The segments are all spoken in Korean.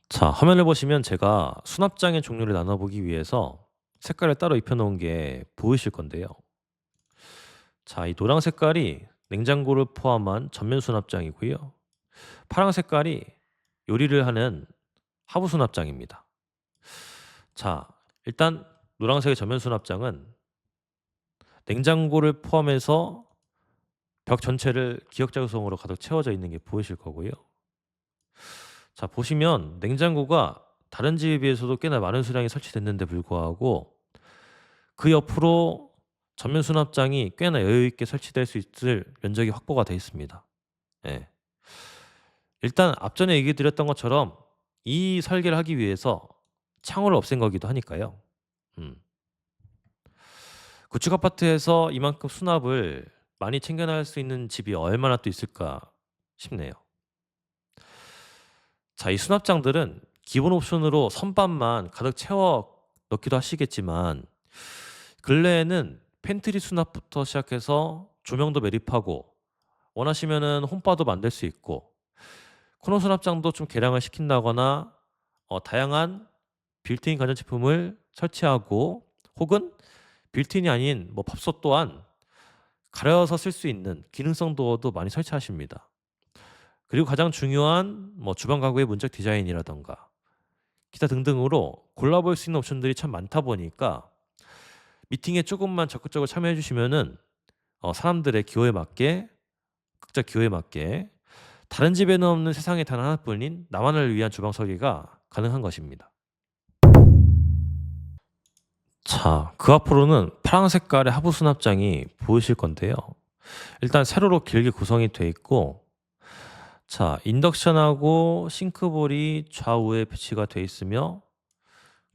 자, 화면을 보시면 제가 수납장의 종류를 나눠보기 위해서 색깔을 따로 입혀 놓은 게 보이실 건데요. 자, 이 노랑 색깔이 냉장고를 포함한 전면 수납장이고요. 파랑 색깔이 요리를 하는 하부 수납장입니다. 자, 일단 노란색의 전면 수납장은 냉장고를 포함해서 벽 전체를 기역자 구성으로 가득 채워져 있는 게 보이실 거고요. 자, 보시면 냉장고가 다른 집에 비해서도 꽤나 많은 수량이 설치됐는데 불구하고 그 옆으로 전면 수납장이 꽤나 여유 있게 설치될 수 있을 면적이 확보가 돼 있습니다. 예. 일단 앞전에 얘기 드렸던 것처럼 이 설계를 하기 위해서 창호를 없앤 거기도 하니까요. 음. 구축 아파트에서 이만큼 수납을 많이 챙겨 나갈 수 있는 집이 얼마나 또 있을까 싶네요. 자, 이 수납장들은 기본 옵션으로 선반만 가득 채워 넣기도 하시겠지만 근래에는 팬트리 수납부터 시작해서 조명도 매립하고 원하시면은 홈바도 만들 수 있고 코너 수납장도 좀 개량을 시킨다거나 다양한 빌트인 가전제품을 설치하고 혹은 빌트인이 아닌 뭐 팝솥 또한 가려서 쓸 수 있는 기능성 도어도 많이 설치하십니다. 그리고 가장 중요한 뭐 주방 가구의 문짝 디자인이라든가 기타 등등으로 골라볼 수 있는 옵션들이 참 많다 보니까 미팅에 조금만 적극적으로 참여해 주시면은 사람들의 기호에 맞게 각자 기호에 맞게 다른 집에는 없는 세상에 단 하나뿐인 나만을 위한 주방 설계가 가능한 것입니다. 자, 그 앞으로는 파란 색깔의 하부 수납장이 보이실 건데요. 일단 세로로 길게 구성이 돼 있고 자, 인덕션하고 싱크볼이 좌우에 배치가 돼 있으며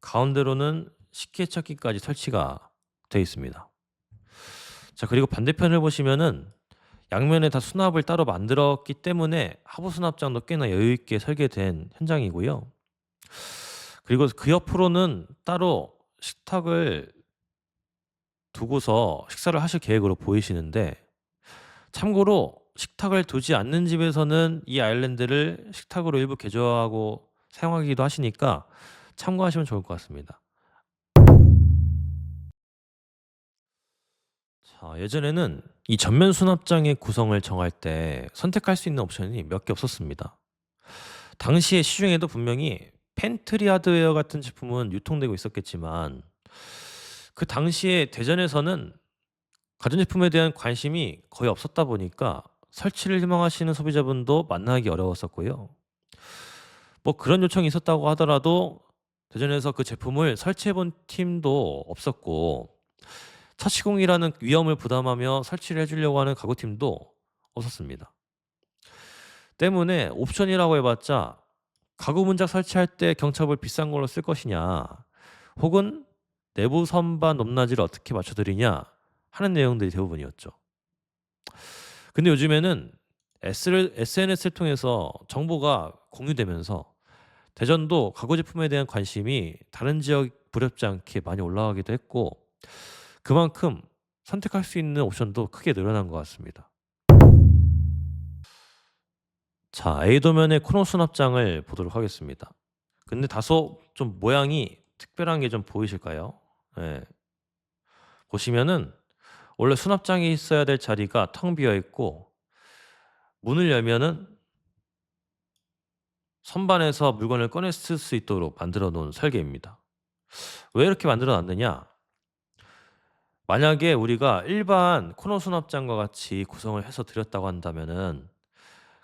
가운데로는 식기세척기까지 설치가 돼 있습니다. 자, 그리고 반대편을 보시면은 양면에 다 수납을 따로 만들었기 때문에 하부 수납장도 꽤나 여유 있게 설계된 현장이고요. 그리고 그 옆으로는 따로 식탁을 두고서 식사를 하실 계획으로 보이시는데 참고로 식탁을 두지 않는 집에서는 이 아일랜드를 식탁으로 일부 개조하고 사용하기도 하시니까 참고하시면 좋을 것 같습니다. 자, 예전에는 이 전면 수납장의 구성을 정할 때 선택할 수 있는 옵션이 몇 개 없었습니다. 당시에 시중에도 분명히 팬트리 하드웨어 같은 제품은 유통되고 있었겠지만 그 당시에 대전에서는 가전제품에 대한 관심이 거의 없었다 보니까 설치를 희망하시는 소비자분도 만나기 어려웠었고요. 뭐 그런 요청이 있었다고 하더라도 대전에서 그 제품을 설치해 본 팀도 없었고 차 시공이라는 위험을 부담하며 설치를 해 주려고 하는 가구팀도 없었습니다. 때문에 옵션이라고 해 봤자 가구 문짝 설치할 때 경첩을 비싼 걸로 쓸 것이냐 혹은 내부 선반 높낮이를 어떻게 맞춰 드리냐 하는 내용들이 대부분이었죠. 근데 요즘에는 SNS를 통해서 정보가 공유되면서 대전도 가구 제품에 대한 관심이 다른 지역 부럽지 않게 많이 올라가기도 했고 그만큼 선택할 수 있는 옵션도 크게 늘어난 것 같습니다. 자, A 도면의 코너 수납장을 보도록 하겠습니다. 근데 다소 좀 모양이 특별한 게 좀 보이실까요? 예. 보시면은 원래 수납장이 있어야 될 자리가 텅 비어 있고 문을 열면은 선반에서 물건을 꺼내 쓸 수 있도록 만들어 놓은 설계입니다. 왜 이렇게 만들어 놨느냐? 만약에 우리가 일반 코너 수납장과 같이 구성을 해서 드렸다고 한다면은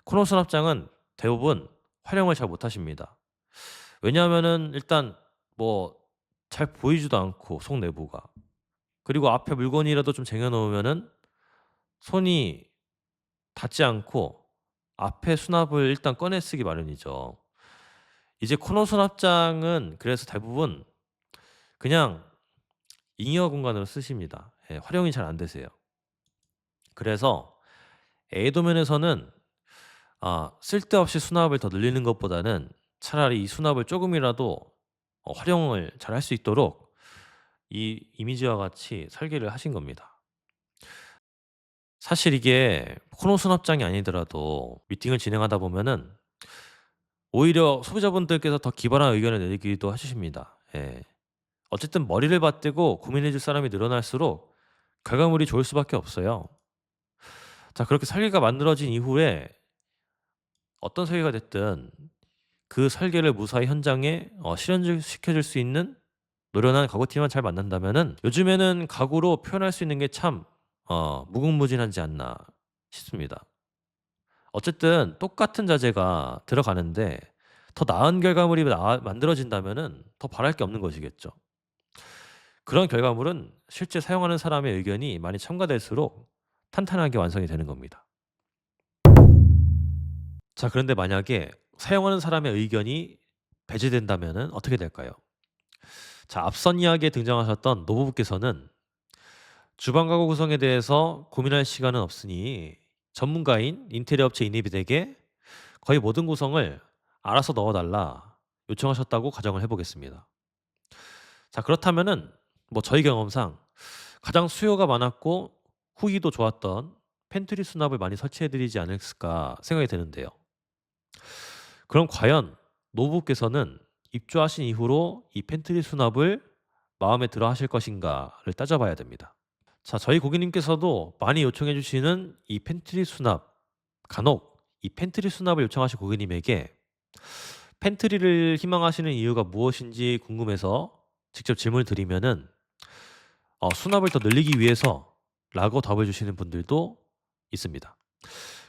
코너 수납장은 대부분 활용을 잘 못하십니다. 왜냐하면은 일단 뭐 잘 보이지도 않고 속 내부가. 그리고 앞에 물건이라도 좀 쟁여 놓으면은 손이 닿지 않고 앞에 수납을 일단 꺼내 쓰기 마련이죠. 이제 코너 수납장은 그래서 대부분 그냥 잉여 공간으로 쓰십니다. 예, 활용이 잘 안 되세요. 그래서 A 도면에서는 쓸데없이 수납을 더 늘리는 것보다는 차라리 이 수납을 조금이라도 활용을 잘 할 수 있도록 이 이미지와 같이 설계를 하신 겁니다. 사실 이게 코너 수납장이 아니더라도 미팅을 진행하다 보면은 오히려 소비자분들께서 더 기발한 의견을 내기도 하십니다. 예. 어쨌든 머리를 맞대고 고민해 줄 사람이 늘어날수록 결과물이 좋을 수밖에 없어요. 자, 그렇게 설계가 만들어진 이후에 어떤 설계가 됐든 그 설계를 무사히 현장에 실현 시켜 줄 수 있는 노련한 가구팀만 잘 만난다면은 요즘에는 가구로 표현할 수 있는 게 참 무궁무진하지 않나 싶습니다. 어쨌든 똑같은 자재가 들어가는데 더 나은 결과물이 만들어진다면은 더 바랄 게 없는 것이겠죠. 그런 결과물은 실제 사용하는 사람의 의견이 많이 첨가될수록 탄탄하게 완성이 되는 겁니다. 자, 그런데 만약에 사용하는 사람의 의견이 배제된다면은 어떻게 될까요? 자, 앞선 이야기에 등장하셨던 노부부께서는 주방 가구 구성에 대해서 고민할 시간은 없으니 전문가인 인테리어 업체 이니비에게 거의 모든 구성을 알아서 넣어달라 요청하셨다고 가정을 해보겠습니다. 자, 그렇다면은 뭐 저희 경험상 가장 수요가 많았고 후기도 좋았던 팬트리 수납을 많이 설치해드리지 않았을까 생각이 드는데요. 그럼 과연 노부께서는 입주하신 이후로 이 팬트리 수납을 마음에 들어 하실 것인가를 따져봐야 됩니다. 자, 저희 고객님께서도 많이 요청해 주시는 이 팬트리 수납, 간혹 이 팬트리 수납을 요청하신 고객님에게 팬트리를 희망하시는 이유가 무엇인지 궁금해서 직접 질문을 드리면은 수납을 더 늘리기 위해서라고 답을 주시는 분들도 있습니다.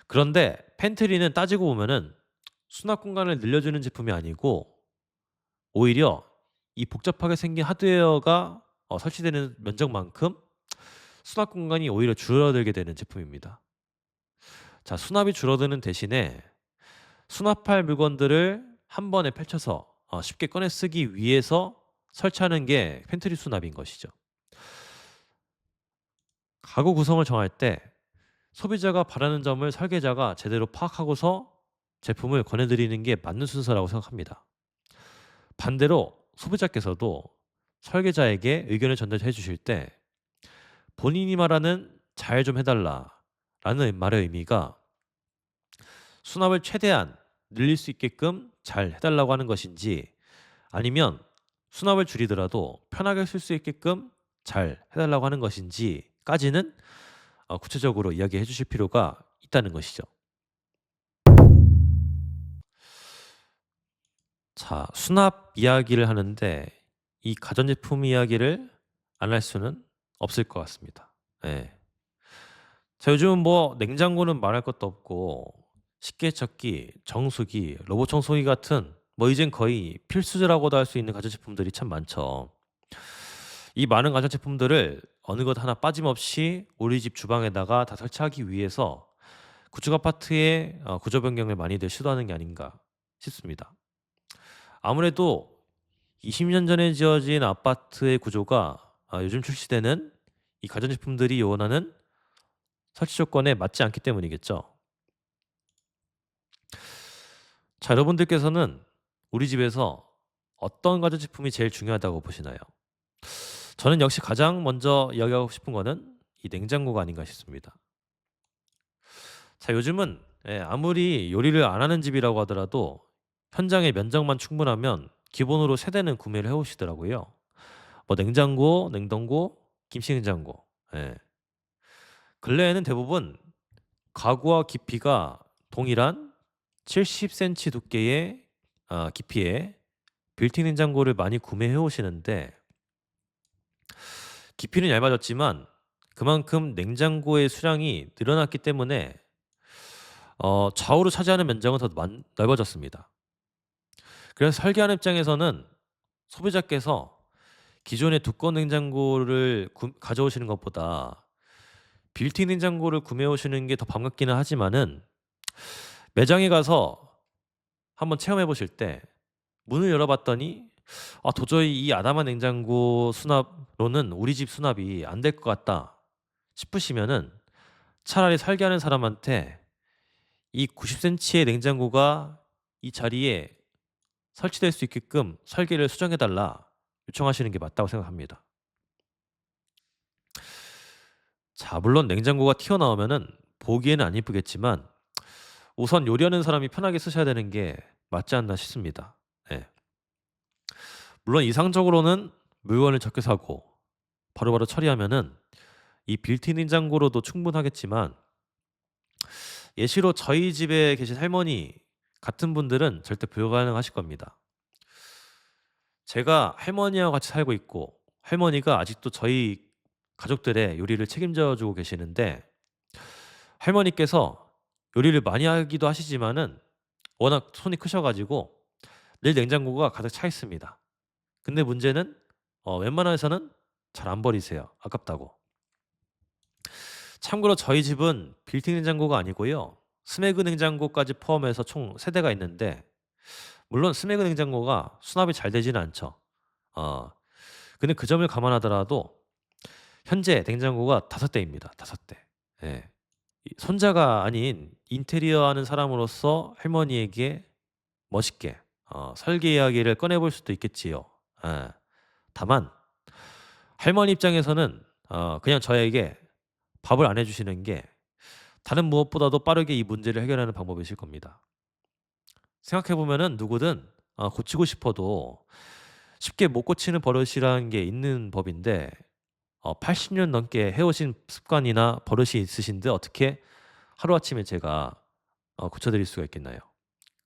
그런데 팬트리는 따지고 보면은 수납 공간을 늘려주는 제품이 아니고 오히려 이 복잡하게 생긴 하드웨어가 설치되는 면적만큼 수납 공간이 오히려 줄어들게 되는 제품입니다. 자, 수납이 줄어드는 대신에 수납할 물건들을 한 번에 펼쳐서 쉽게 꺼내 쓰기 위해서 설치하는 게 팬트리 수납인 것이죠. 가구 구성을 정할 때 소비자가 바라는 점을 설계자가 제대로 파악하고서 제품을 권해드리는 게 맞는 순서라고 생각합니다. 반대로 소비자께서도 설계자에게 의견을 전달해 주실 때 본인이 말하는 "잘 좀 해달라" 라는 말의 의미가 수납을 최대한 늘릴 수 있게끔 잘 해달라고 하는 것인지, 아니면 수납을 줄이더라도 편하게 쓸 수 있게끔 잘 해달라고 하는 것인지까지는 구체적으로 이야기해 주실 필요가 있다는 것이죠. 자, 수납 이야기를 하는데 이 가전제품 이야기를 안 할 수는 없을 것 같습니다. 예. 자, 요즘은 뭐 냉장고는 말할 것도 없고 식기세척기, 정수기, 로봇 청소기 같은 뭐 이젠 거의 필수제라고도 할 수 있는 가전제품들이 참 많죠. 이 많은 가전제품들을 어느 것 하나 빠짐없이 우리 집 주방에다가 다 설치하기 위해서 구축 아파트의 구조 변경을 많이들 시도하는 게 아닌가 싶습니다. 아무래도 20년 전에 지어진 아파트의 구조가 요즘 출시되는 이 가전제품들이 요원하는 설치 조건에 맞지 않기 때문이겠죠. 자, 여러분들께서는 우리 집에서 어떤 가전제품이 제일 중요하다고 보시나요? 저는 역시 가장 먼저 이야기하고 싶은 거는 이 냉장고가 아닌가 싶습니다. 자, 요즘은 아무리 요리를 안 하는 집이라고 하더라도 현장의 면적만 충분하면 기본으로 세대는 구매를 해 오시더라고요. 뭐 냉장고, 냉동고, 김치냉장고. 예. 근래에는 대부분 가구와 깊이가 동일한 70cm 두께의 깊이의 빌트인 냉장고를 많이 구매해 오시는데, 깊이는 얇아졌지만 그만큼 냉장고의 수량이 늘어났기 때문에 좌우로 차지하는 면적은 더 넓어졌습니다. 그래서 설계하는 입장에서는 소비자께서 기존의 두꺼운 냉장고를 가져오시는 것보다 빌트인 냉장고를 구매해 오시는 게 더 반갑기는 하지만은, 매장에 가서 한번 체험해 보실 때 문을 열어 봤더니 도저히 이 아담한 냉장고 수납로는 우리 집 수납이 안 될 것 같다 싶으시면은 차라리 설계하는 사람한테 이 90cm의 냉장고가 이 자리에 설치될 수 있게끔 설계를 수정해 달라 요청하시는 게 맞다고 생각합니다. 자, 물론 냉장고가 튀어나오면은 보기에는 안 이쁘겠지만 우선 요리하는 사람이 편하게 쓰셔야 되는 게 맞지 않나 싶습니다. 예. 물론 이상적으로는 물건을 적게 사고 바로바로 처리하면은 이 빌트인 냉장고로도 충분하겠지만 예시로 저희 집에 계신 할머니 같은 분들은 절대 불가능하실 겁니다. 제가 할머니와 같이 살고 있고 할머니가 아직도 저희 가족들의 요리를 책임져 주고 계시는데 할머니께서 요리를 많이 하기도 하시지만은 워낙 손이 크셔 가지고 늘 냉장고가 가득 차 있습니다. 근데 문제는 웬만해서는 잘 안 버리세요, 아깝다고. 참고로 저희 집은 빌트인 냉장고가 아니고요. 스매그 냉장고까지 포함해서 총 3 대가 있는데 물론 스매그 냉장고가 수납이 잘 되지는 않죠. 어 근데 그 점을 감안하더라도 현재 냉장고가 5 대입니다, 5 대. 예. 이 손자가 아닌 인테리어 하는 사람으로서 할머니에게 멋있게 설계 이야기를 꺼내 볼 수도 있겠지요. 예. 다만 할머니 입장에서는 그냥 저에게 밥을 안 해 주시는 게 다른 무엇보다도 빠르게 이 문제를 해결하는 방법이실 겁니다. 생각해 보면은 누구든 고치고 싶어도 쉽게 못 고치는 버릇이라는 게 있는 법인데 80년 넘게 해 오신 습관이나 버릇이 있으신데 어떻게 하루아침에 제가 고쳐 드릴 수가 있겠나요?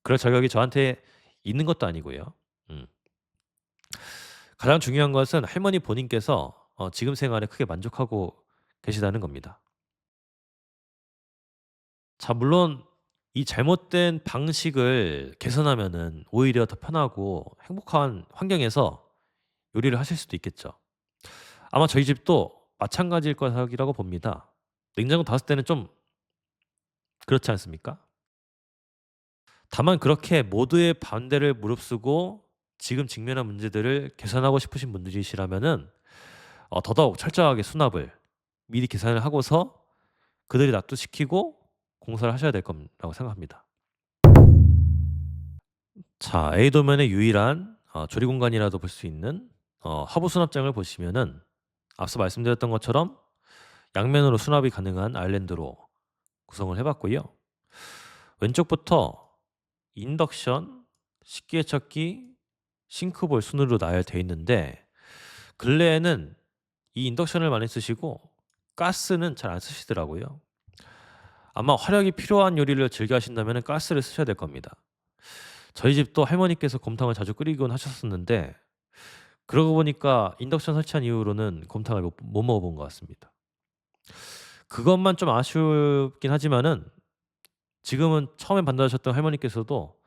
그럴 자격이 저한테 있는 것도 아니고요. 음. 가장 중요한 것은 할머니 본인께서 지금 생활에 크게 만족하고 계시다는 겁니다. 자, 물론 이 잘못된 방식을 개선하면은 오히려 더 편하고 행복한 환경에서 요리를 하실 수도 있겠죠. 아마 저희 집도 마찬가지일 거라고 봅니다. 냉장고 닫았을 때는 좀 그렇지 않습니까? 다만 그렇게 모두의 반대를 무릅쓰고 지금 직면한 문제들을 개선하고 싶으신 분들이시라면은 더더욱 철저하게 수납을 미리 계산을 하고서 그들이 납득시키고 공사를 하셔야 될 거라고 생각합니다. 자, A 도면의 유일한 조리 공간이라도 볼 수 있는 하부 수납장을 보시면은 앞서 말씀드렸던 것처럼 양면으로 수납이 가능한 아일랜드로 구성을 해 봤고요. 왼쪽부터 인덕션, 식기세척기, 싱크볼 순으로 나열되어 있는데 근래에는 이 인덕션을 많이 쓰시고 가스는 잘 안 쓰시더라고요. 아마 화력이 필요한 요리를 즐겨 하신다면 가스를 쓰셔야 될 겁니다. 저희 집도 할머니께서 곰탕을 자주 끓이곤 하셨었는데 그러고 보니까 인덕션 설치한 이후로는 곰탕을 못 먹어 본 것 같습니다. 그것만 좀 아쉽긴 하지만은 지금은 처음에 반대하셨던 할머니께서도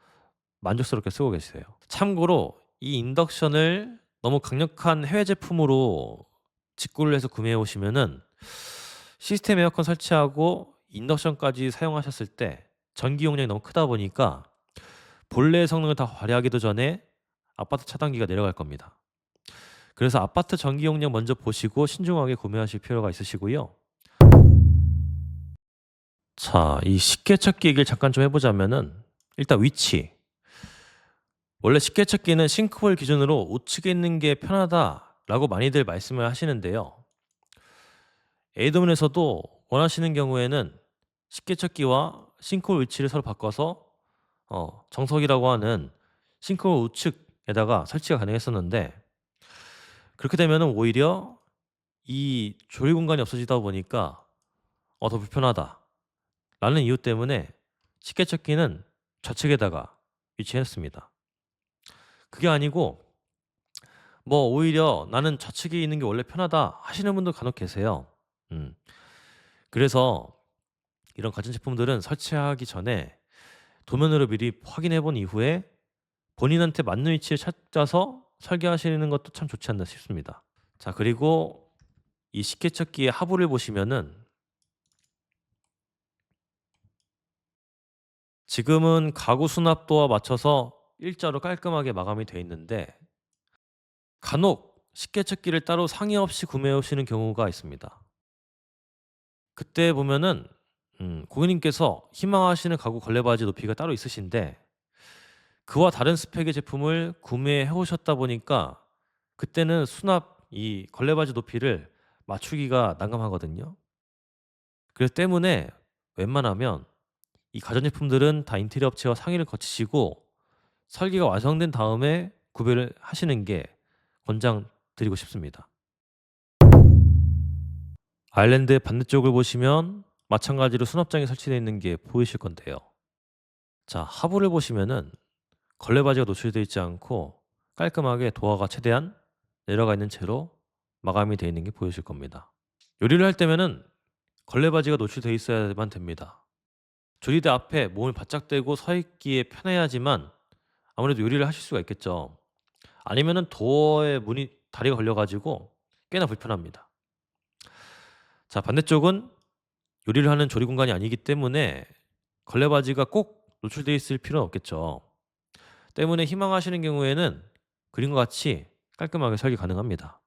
만족스럽게 쓰고 계세요. 참고로 이 인덕션을 너무 강력한 해외 제품으로 직구를 해서 구매해 오시면은 시스템 에어컨 설치하고 인덕션까지 사용하셨을 때 전기 용량이 너무 크다 보니까 본래의 성능을 다 발휘하기도 전에 아파트 차단기가 내려갈 겁니다. 그래서 아파트 전기 용량 먼저 보시고 신중하게 구매하실 필요가 있으시고요. 자, 이 식기세척기 얘기를 잠깐 좀 해 보자면은 일단 위치. 원래 식기세척기는 싱크홀 기준으로 우측에 있는 게 편하다라고 많이들 말씀을 하시는데요. 에이도문에서도 원하시는 경우에는 식기세척기와 싱크홀 위치를 서로 바꿔서 정석이라고 하는 싱크홀 우측에다가 설치가 가능했었는데 그렇게 되면은 오히려 이 조리 공간이 없어지다 보니까 더 불편하다라는 이유 때문에 식기세척기는 좌측에다가 위치했습니다. 그게 아니고 뭐 오히려 '나는 좌측에 있는 게 원래 편하다.' 하시는 분도 간혹 계세요. 음. 그래서 이런 가전제품들은 설치하기 전에 도면으로 미리 확인해 본 이후에 본인한테 맞는 위치를 찾아서 설계하시는 것도 참 좋지 않나 싶습니다. 자, 그리고 이 식기세척기의 하부를 보시면은 지금은 가구 수납도와 맞춰서 일자로 깔끔하게 마감이 돼 있는데 간혹 식기세척기를 따로 상의 없이 구매해 오시는 경우가 있습니다. 그때 보면은 고객님께서 희망하시는 가구 걸레바지 높이가 따로 있으신데 그와 다른 스펙의 제품을 구매해 오셨다 보니까 그때는 수납 이 걸레바지 높이를 맞추기가 난감하거든요. 그래서 때문에 웬만하면 이 가전제품들은 다 인테리어 업체와 상의를 거치시고 설계가 완성된 다음에 구매를 하시는 게 권장드리고 싶습니다. 아일랜드의 반대쪽을 보시면 마찬가지로 수납장이 설치되어 있는 게 보이실 건데요. 자, 하부를 보시면은 걸레바지가 노출되어 있지 않고 깔끔하게 도어가 최대한 내려가 있는 채로 마감이 되어 있는 게 보이실 겁니다. 요리를 할 때면은 걸레바지가 노출되어 있어야만 됩니다. 조리대 앞에 몸을 바짝 대고 서 있기에 편해야지만 아무래도 요리를 하실 수가 있겠죠. 아니면은 도어에 문이 다리가 걸려 가지고 꽤나 불편합니다. 자, 반대쪽은 요리를 하는 조리 공간이 아니기 때문에 걸레바지가 꼭 노출되어 있을 필요는 없겠죠. 때문에 희망하시는 경우에는 그림과 같이 깔끔하게 설계 가능합니다.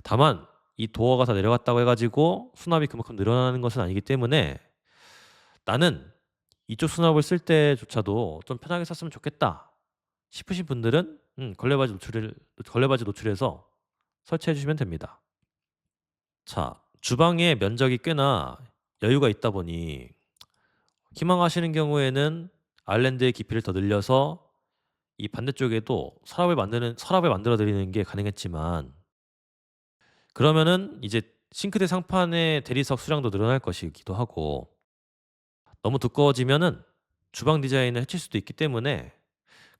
다만 이 도어가 다 내려갔다고 해 가지고 수납이 그만큼 늘어나는 것은 아니기 때문에 '나는 이쪽 수납을 쓸 때조차도 좀 편하게 썼으면 좋겠다.' 싶으신 분들은 걸레바지 노출해서 설치해 주시면 됩니다. 자, 주방의 면적이 꽤나 여유가 있다 보니 희망하시는 경우에는 아일랜드의 깊이를 더 늘려서 이 반대쪽에도 서랍을 만들어 드리는 게 가능했지만 그러면은 이제 싱크대 상판의 대리석 수량도 늘어날 것이기도 하고 너무 두꺼워지면은 주방 디자인을 해칠 수도 있기 때문에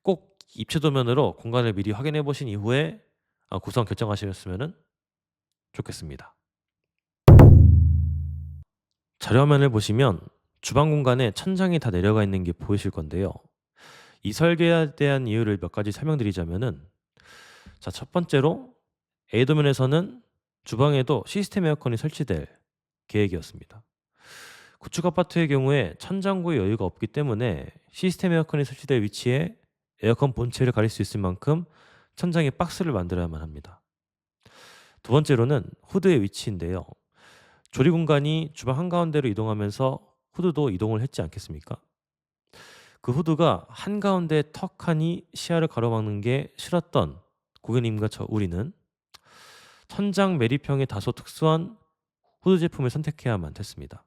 꼭 입체 도면으로 공간을 미리 확인해 보신 이후에 구성 결정하셨으면은 좋겠습니다. 자료화면을 보시면 주방 공간에 천장이 다 내려가 있는 게 보이실 건데요. 이 설계에 대한 이유를 몇 가지 설명드리자면은 자, 첫 번째로 A도면에서는 주방에도 시스템 에어컨이 설치될 계획이었습니다. 구축 아파트의 경우에 천장고의 여유가 없기 때문에 시스템 에어컨이 설치될 위치에 에어컨 본체를 가릴 수 있을 만큼 천장에 박스를 만들어야만 합니다. 두 번째로는 후드의 위치인데요. 조리 공간이 주방 한가운데로 이동하면서 후드도 이동을 했지 않겠습니까? 그 후드가 한가운데 턱하니 시야를 가로막는 게 싫었던 고객님과 우리는 천장 매립형의 다소 특수한 후드 제품을 선택해야만 했습니다.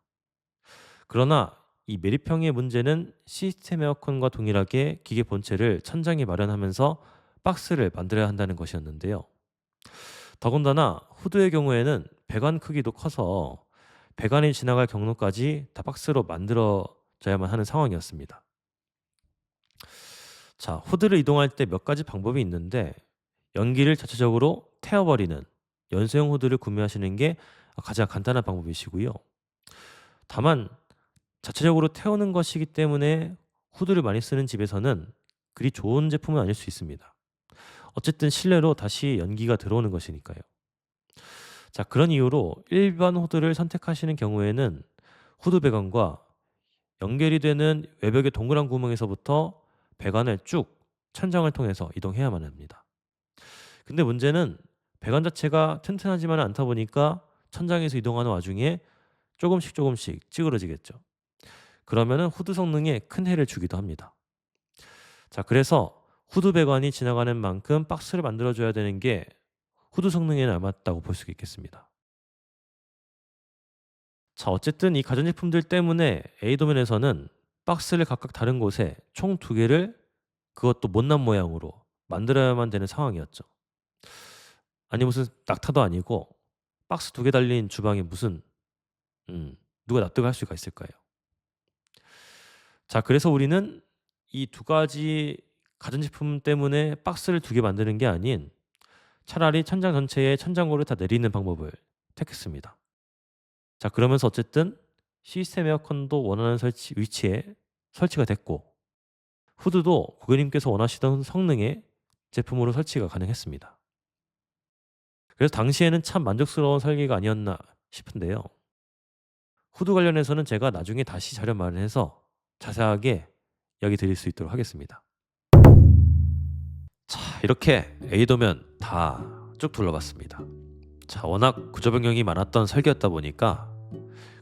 그러나 이 매립형의 문제는 시스템 에어컨과 동일하게 기계 본체를 천장에 마련하면서 박스를 만들어야 한다는 것이었는데요. 더군다나 후드의 경우에는 배관 크기도 커서 배관이 지나갈 경로까지 다 박스로 만들어져야만 하는 상황이었습니다. 자, 후드를 이동할 때 몇 가지 방법이 있는데 연기를 자체적으로 태워버리는 연소형 후드를 구매하시는 게 가장 간단한 방법이시고요. 다만 자체적으로 태우는 것이기 때문에 후드를 많이 쓰는 집에서는 그리 좋은 제품은 아닐 수 있습니다. 어쨌든 실내로 다시 연기가 들어오는 것이니까요. 자, 그런 이유로 일반 후드를 선택하시는 경우에는 후드 배관과 연결이 되는 외벽의 동그란 구멍에서부터 배관을 쭉 천장을 통해서 이동해야만 합니다. 근데 문제는 배관 자체가 튼튼하지만은 않다 보니까 천장에서 이동하는 와중에 조금씩 찌그러지겠죠. 그러면은 후드 성능에 큰 해를 주기도 합니다. 자, 그래서 후드 배관이 지나가는 만큼 박스를 만들어 줘야 되는 게 후드 성능에 남았다고 볼 수 있겠습니다. 자, 어쨌든 이 가전제품들 때문에 A도면에서는 박스를 각각 다른 곳에 총 두 개를 그것도 못난 모양으로 만들어야만 되는 상황이었죠. 아니 무슨 낙타도 아니고 박스 두 개 달린 주방에 무슨 누가 납득할 수가 있을까요? 자, 그래서 우리는 이 두 가지 가전제품 때문에 박스를 두 개 만드는 게 아닌 차라리 천장 전체에 천장고를 다 내리는 방법을 택했습니다. 자, 그러면서 어쨌든 시스템 에어컨도 원하는 위치에 설치가 됐고 후드도 고객님께서 원하시던 성능의 제품으로 설치가 가능했습니다. 그래서 당시에는 참 만족스러운 설계가 아니었나 싶은데요. 후드 관련해서는 제가 나중에 다시 자료 마련해서 자세하게 이야기 드릴 수 있도록 하겠습니다. 자, 이렇게 A도면 다 쭉 둘러봤습니다. 자, 워낙 구조 변경이 많았던 설계였다 보니까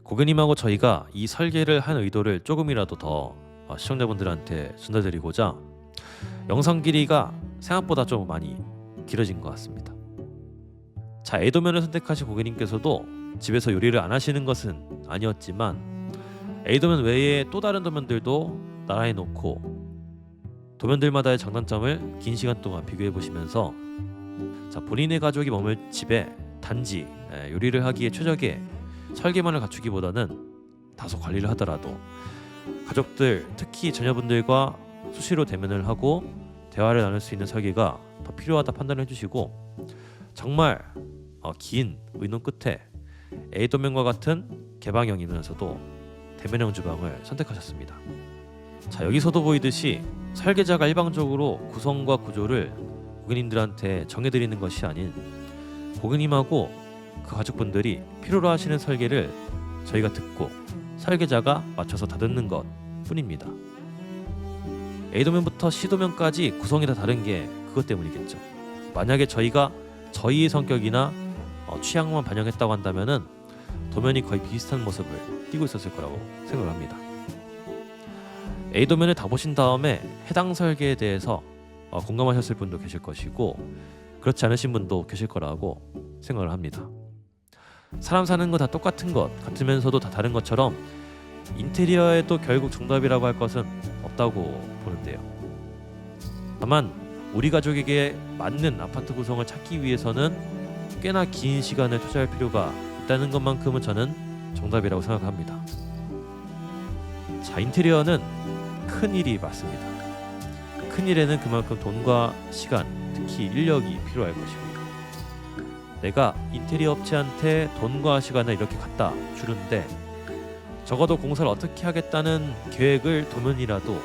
고객님하고 저희가 이 설계를 한 의도를 조금이라도 더 시청자분들한테 전달드리고자 영상 길이가 생각보다 좀 많이 길어진 것 같습니다. 자, 에이도면을 선택하신 고객님께서도 집에서 요리를 안 하시는 것은 아니었지만 에이도면 외에 또 다른 도면들도 나란히 놓고 도면들마다의 장단점을 긴 시간 동안 비교해 보시면서 자, 본인의 가족이 머물 집에 단지 요리를 하기에 최적의 설계만을 갖추기보다는 다소 관리를 하더라도 가족들, 특히 자녀분들과 수시로 대면을 하고 대화를 나눌 수 있는 설계가 더 필요하다 판단을 해주시고 정말 긴 의논 끝에 A도면과 같은 개방형이면서도 대면형 주방을 선택하셨습니다. 자, 여기서도 보이듯이 설계자가 일방적으로 구성과 구조를 고객님들한테 정해드리는 것이 아닌 고객님하고 그 가족분들이 필요로 하시는 설계를 저희가 듣고 설계자가 맞춰서 다듬는 것 뿐입니다. A도면부터 C도면까지 구성이 다 다른 게 그것 때문이겠죠. 만약에 저희가 저희의 성격이나 취향만 반영했다고 한다면은 도면이 거의 비슷한 모습을 띠고 있었을 거라고 생각을 합니다. A도면을 다 보신 다음에 해당 설계에 대해서 공감하셨을 분도 계실 것이고 그렇지 않으신 분도 계실 거라고 생각을 합니다. 사람 사는 거 다 똑같은 것 같으면서도 다 다른 것처럼 인테리어에도 결국 정답이라고 할 것은 없다고 보는데요. 다만 우리 가족에게 맞는 아파트 구성을 찾기 위해서는 꽤나 긴 시간을 투자할 필요가 있다는 것만큼은 저는 정답이라고 생각합니다. 자, 인테리어는 큰 일이 맞습니다. 큰 일에는 그만큼 돈과 시간, 특히 인력이 필요할 것이고요. 내가 인테리어 업체한테 돈과 시간을 이렇게 갖다 주는데 적어도 공사를 어떻게 하겠다는 계획을 도면이라도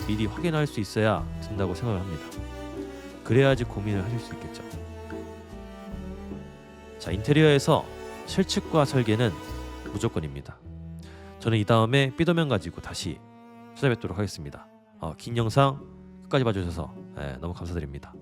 미리 확인할 수 있어야 된다고 생각을 합니다. 그래야지 고민을 하실 수 있겠죠. 자, 인테리어에서 실측과 설계는 무조건입니다. 저는 이 다음에 B도면 가지고 다시 찾아뵙도록 하겠습니다. 긴 영상 끝까지 봐주셔서 너무 감사드립니다.